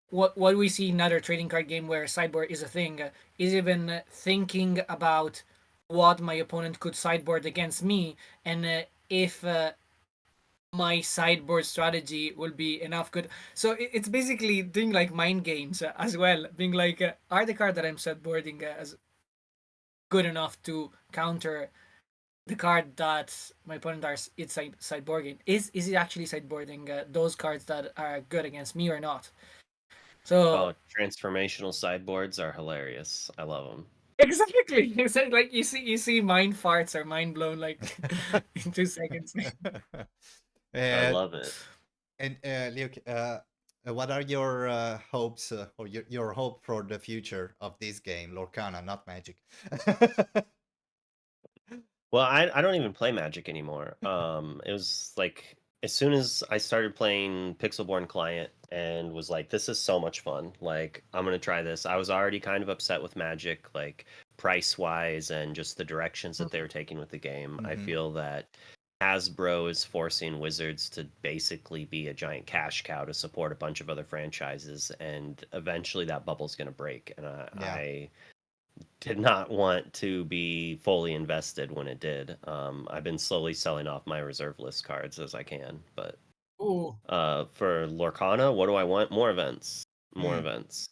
what we see in another trading card game where sideboard is a thing, is even thinking about what my opponent could sideboard against me, and if my sideboard strategy will be enough good. So it's basically doing like mind games as well, being like, are the card that I'm sideboarding as good enough to counter the card that my opponent is sideboarding? Is it actually sideboarding those cards that are good against me or not? So Oh, transformational sideboards are hilarious. I love them. exactly, exactly. Like you see mind farts or mind blown like in 2 seconds. I and love it. Luke, what are your hopes or your hope for the future of this game, Lorcana, not Magic? Well, I don't even play Magic anymore. It was like as soon as I started playing Pixelborn Client and was like, this is so much fun. Like, I'm gonna try this. I was already kind of upset with Magic, like price wise and just the directions that they were taking with the game. I Mhm. feel that Hasbro is forcing Wizards to basically be a giant cash cow to support a bunch of other franchises, and eventually that bubble's gonna break. And Yeah. did not want to be fully invested when it did. I've been slowly selling off my reserve list cards as I can, but Ooh. for Lorcana, what do I want? More events. More Hmm. events.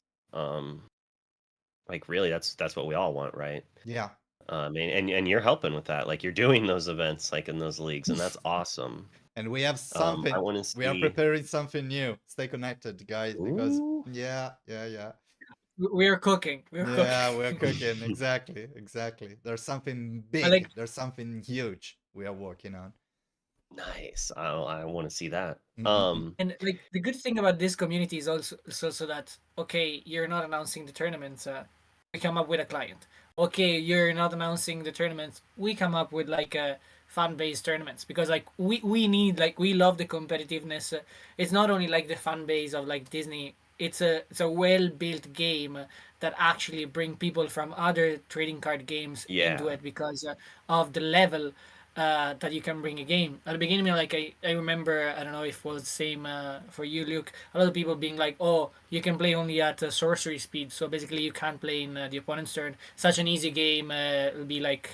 Like really, that's what we all want, right? Yeah. And you're helping with that. Like you're doing those events like in those leagues, and that's awesome. And we have I something. want to We are see. preparing something new. Stay connected, guys, because Ooh. yeah. We're cooking. We're Yeah, cooking. we're cooking. Exactly, exactly. There's something I like big. There's something huge we are working on. Nice. I want to see that. Mm-mm-mm. And like the good thing about this community is also so that okay, you're not announcing the tournaments. We come up with a client. Okay, you're not announcing the tournaments. We come up with like a fan-based tournaments because like we need like we love the competitiveness. It's not only like the fan base of like Disney. It's a well-built game that actually bring people from other trading card games into Yeah. it because of the level that you can bring a game. At the beginning, like I remember, I don't know if it was the same for you, Luke. A lot of people being like, "Oh, you can play only at sorcery speed, so basically you can't play in the opponent's turn. Such an easy game. It'll be like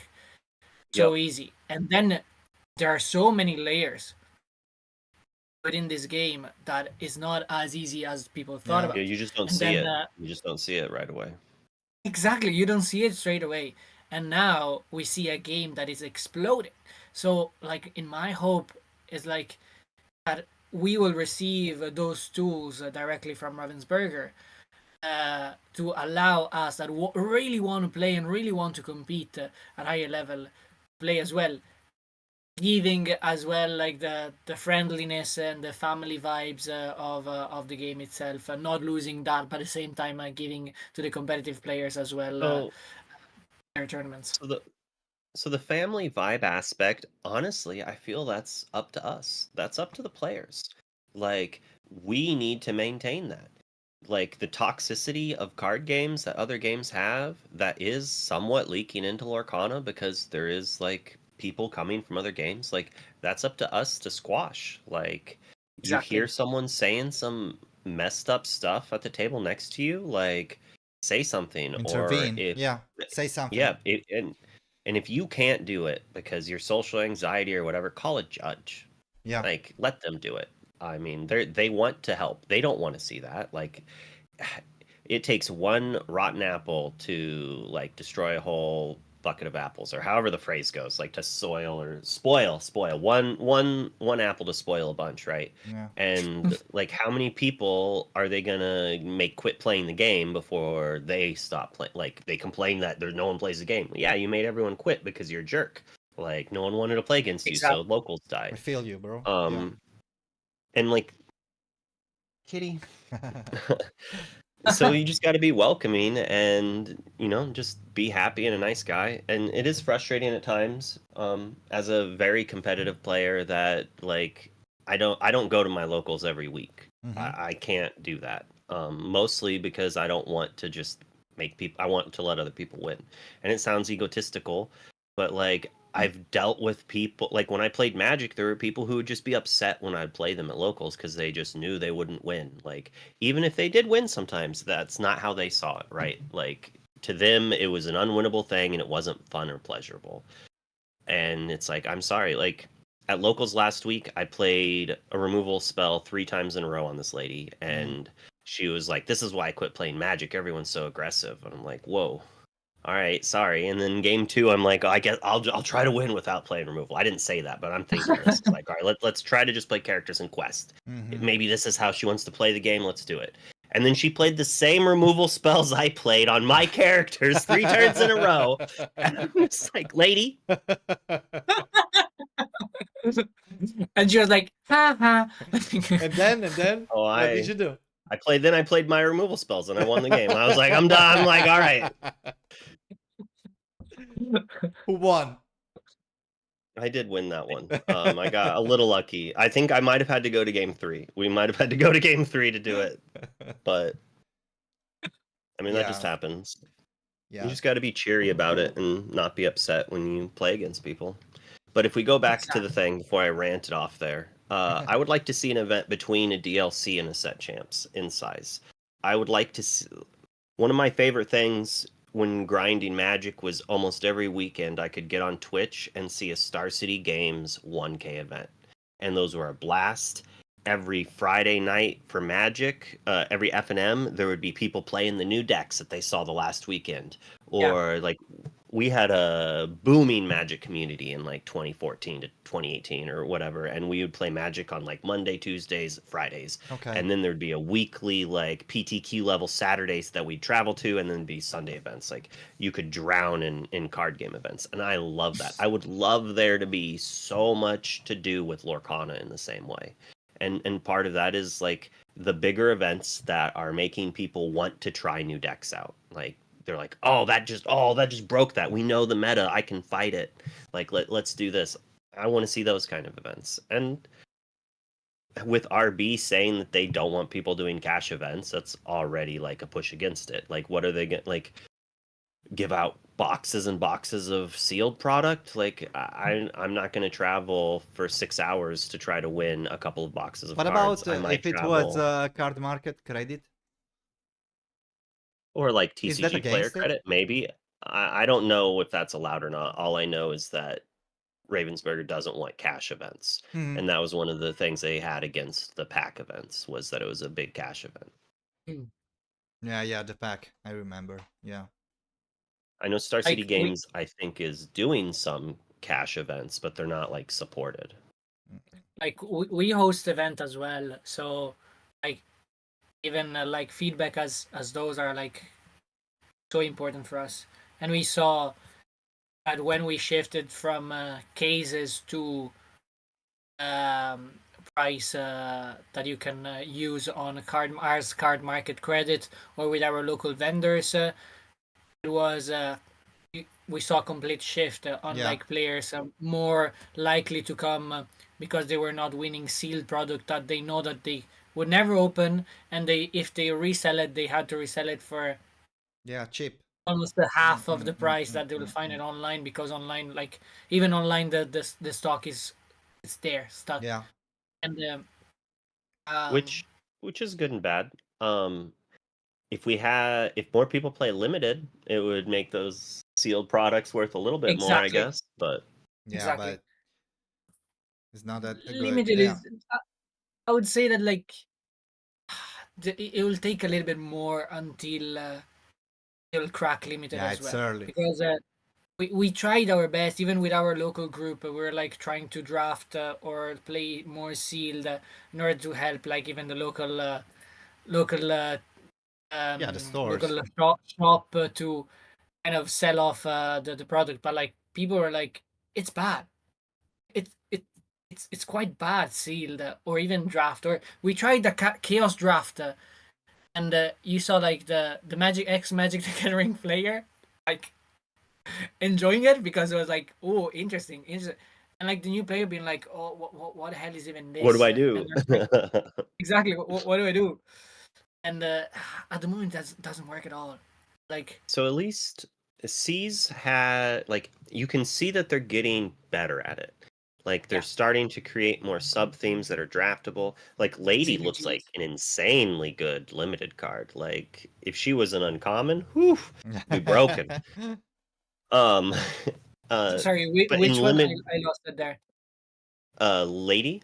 so Yep. easy." And then there are so many layers within this game that is not as easy as people thought Yeah. Yeah, about. you just don't And see then it. You just don't see it right away. exactly, you don't see it straight away. And now we see a game that is exploding. So, like, in my hope is like that we will receive those tools directly from Ravensburger to allow us that really want to play and really want to compete at higher level play as well, giving as well like the friendliness and the family vibes of the game itself, and not losing that, but at the same time giving to the competitive players as well So, their tournaments. so the so the family vibe aspect, honestly, I feel that's up to us. That's up to the players. Like, we need to maintain that. Like the toxicity of card games that other games have, that is somewhat leaking into Lorcana because there is like people coming from other games. Like that's up to us to squash. Like you hear Exactly. someone saying some messed up stuff at the table next to you, like say something. Or Intervene. if Yeah. Say something. yeah, and if you can't do it because your social anxiety or whatever, call a judge. Yeah. Like let them do it. I mean, they want to help. They don't want to see that. Like it takes one rotten apple to like destroy a whole bucket of apples, or however the phrase goes, like to soil or spoil one apple to spoil a bunch, right? Yeah. And like how many people are they gonna make quit playing the game before they stop playing? Like they complain that there's no one plays the game. Yeah, you made everyone quit because you're a jerk. Like no one wanted to play against you, so Exactly. locals I died. feel you, bro. Yeah. And like kitty. So you just got to be welcoming and just be happy and a nice guy. And it is frustrating at times as a very competitive player that like I don't go to my locals every week. Hmm. I can't do that, mostly because I don't want to just make people, I want to let other people win. And it sounds egotistical, but like I've dealt with people like when I played Magic, there were people who would just be upset when I'd play them at locals because they just knew they wouldn't win. Like even if they did win sometimes, that's not how they saw it, right? Like to them it was an unwinnable thing and it wasn't fun or pleasurable. And it's like, I'm sorry, like at locals last week I played a removal spell 3 times in a row on this lady, and she was like, this is why I quit playing Magic, everyone's so aggressive. And I'm like, whoa, all right, sorry. And then game 2, I'm like, oh, I guess I'll try to win without playing removal. I didn't say that, but I'm thinking this. It's like, all right, let's try to just play characters in quest. Hmm. Maybe this is how she wants to play the game. Let's do it. And then she played the same removal spells I played on my characters 3 turns in a row. And I'm just like, lady. And she was like, ha ha. And then, Oh, what did you do? I played my removal spells and I won the game. I was like, I'm done. I'm like, all right. Who won? I did win that one. I got a little lucky. I think I might have had to go to game 3. We might have had to go to game 3 to do it. But I mean, that just Yeah. happens. Yeah. You just got to be cheery about it and not be upset when you play against people. But if we go back to the thing before I ranted off there, I would like to see an event between a DLC and a set champs in size. I would like to see, one of my favorite things when grinding Magic was almost every weekend, I could get on Twitch and see a Star City Games 1K event. And those were a blast. Every Friday night for Magic, every F&M, there would be people playing the new decks that they saw the last weekend. Yeah. Or like we had a booming Magic community in like 2014 to 2018 or whatever, and we would play Magic on like Monday, Tuesdays, Fridays. Okay. And then there'd be a weekly like PTQ level Saturdays that we'd travel to, and then be Sunday events. Like you could drown in card game events. And I love that. I would love there to be so much to do with Lorcana in the same way. And part of that is like the bigger events that are making people want to try new decks out. Like they're like, oh, that just broke that. We know the meta. I can fight it. Like let's do this. I want to see those kind of events. And with RB saying that they don't want people doing cash events, that's already like a push against it. Like what are they going like give out boxes and boxes of sealed product? Like I'm not going to travel for 6 hours to try to win a couple of boxes of What cards. about I might if it was travel card market credit? or like Is that TCG player against it? credit, maybe. I don't know if that's allowed or not. All I know is that Ravensburger doesn't want cash events. Mhm. And that was one of the things they had against the pack events, was that it was a big cash event. Yeah, the pack. I remember. Yeah. I know Star City Like we Games, I think, is doing some cash events, but they're not like supported. we host event as well, so like even like feedback as those are like so important for us. And we saw that when we shifted from cases to price that you can use on a card market credit or with our local vendors, it was we saw a complete shift on Yeah. like players more likely to come because they were not winning sealed product that they know that they would never open, and they if they resell it they had to resell it for Yeah, cheap. almost the half of the Mm, price that they will find it online, because online, like even online, the stock is it's there stuck. Yeah. And Which is good and bad. If more people play limited, it would make those sealed products worth a little bit more, I exactly, guess. But Yeah, exactly. but it's not that good. Limited Yeah. is I would say that like it will take a little bit more until it will crack limited Yeah, as it's well, early. because we tried our best even with our local group. We were like trying to draft or play more sealed in order to help like even the local Yeah, the stores. local shop to kind of sell off the product. But like people were like, it's bad, it it it's quite bad sealed or even draft. Or we tried the chaos draft and you saw like the Magic the Gathering player like enjoying it because it was like, oh, interesting. And like the new player being like, oh, what the hell is even this? what do I And do? they're like, exactly, what do I do? And at the moment that doesn't work at all. Like So at least C's had like you can see that they're getting better at it. Like they're Yeah. starting to create more sub themes that are draftable. Like Lady looks like CPGs. an insanely good limited card. Like if she was an uncommon, whew, be broken. Um Sorry, but which in one? limit I lost it there. Lady,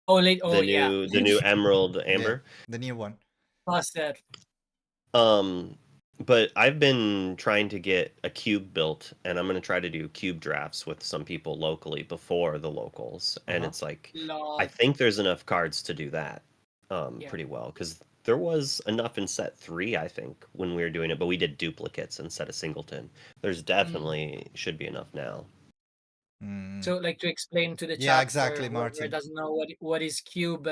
Oh, late. Oh, yeah. the new Emerald Yeah, Amber. the new one. Lost that. But I've been trying to get a cube built, and I'm gonna try to do cube drafts with some people locally before the locals. And Uh-huh. it's like I Lord. think there's enough cards to do that Yeah. pretty well, because there was enough in set 3, I think, when we were doing it, but we did duplicates instead of singleton. There's definitely should be enough now. Mm. So, like, to explain to the Yeah, chat exactly, for whoever Martin. doesn't know what is cube,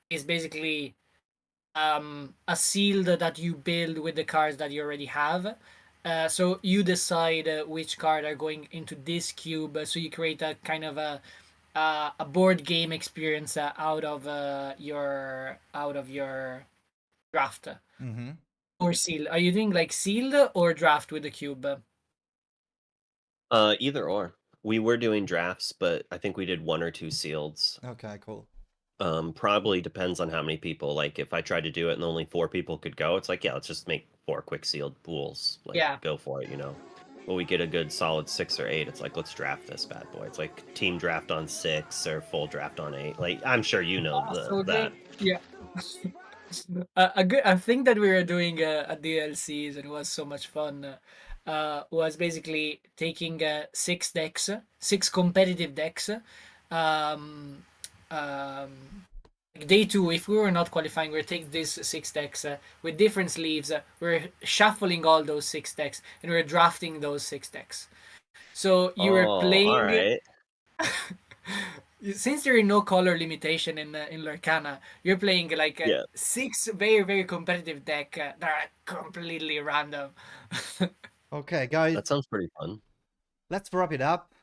is basically a seal that you build with the cards that you already have. So you decide which card are going into this cube. So you create a kind of a board game experience out of your draft Mm-hmm. or seal. Are you doing like sealed or draft with the cube? Either or. We were doing drafts, but I think we did 1 or 2 sealeds. Okay, cool. Probably depends on how many people. Like if I tried to do it and only 4 people could go, it's like, yeah, let's just make 4 quick sealed pools. Like, Yeah. go for it, you know. When we get a good solid 6 or 8, it's like, let's draft this bad boy. It's like team draft on 6 or full draft on 8. Like, I'm sure you know So that. yeah. A thing that we were doing at DLCs and it was so much fun was basically taking 6 decks, 6 competitive decks. Um, um, like day 2, if we were not qualifying, we're taking these 6 decks with different sleeves. We're shuffling all those 6 decks and we're drafting those 6 decks. So you were Oh, playing. all right. Since there is no color limitation in Lorcana, you're playing like Yeah. 6 very very competitive deck that are completely random. Okay, guys, That sounds pretty fun. let's wrap it up.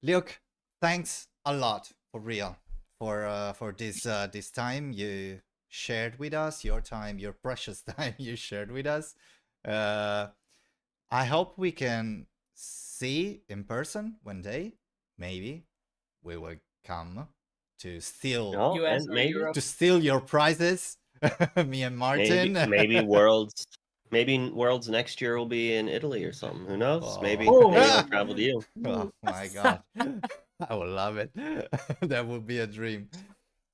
Luke, thanks a lot for real for this time you shared with us, your time, your precious time you shared with us. I hope we can see in person one day. Maybe we will come to steal Oh, US and or maybe Europe. to steal your prizes. Me and Martin. maybe worlds next year will be in Italy or something. Who knows? Maybe Oh. maybe I'll travel to you. Oh my god. I would love it. That would be a dream.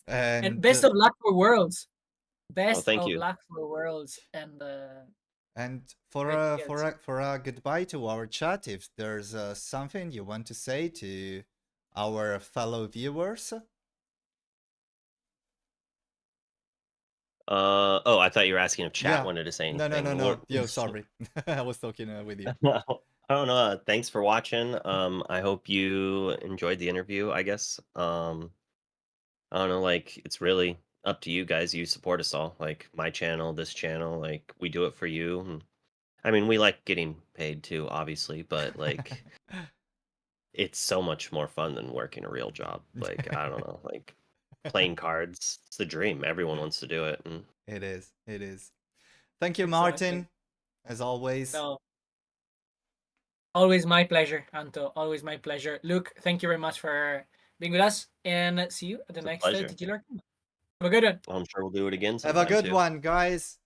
And best of luck for Worlds. Best thank of you. luck for Worlds and for Great a ideas. for a goodbye to our chat, if there's something you want to say to our fellow viewers. Oh, I thought you were asking if chat Yeah. wanted to say No, anything. no. Yo, sorry. I was talking with you. I don't know. Thanks for watching. I hope you enjoyed the interview, I guess. I don't know, like, it's really up to you guys. You support us all. Like, my channel, this channel, like, we do it for you. And, I mean, we like getting paid too, obviously, but, like, it's so much more fun than working a real job. Like, I don't know, like, playing cards, it's the dream. Everyone wants to do it. And It is. It is. Thank you, Exactly. Martin, as always. No. Always my pleasure, Anto. Always my pleasure. Luke, thank you very much for being with us and see you at the it's a next pleasure. TT Lorcana. Have a good one. I'm sure we'll do it again Have sometime a good too. one, guys.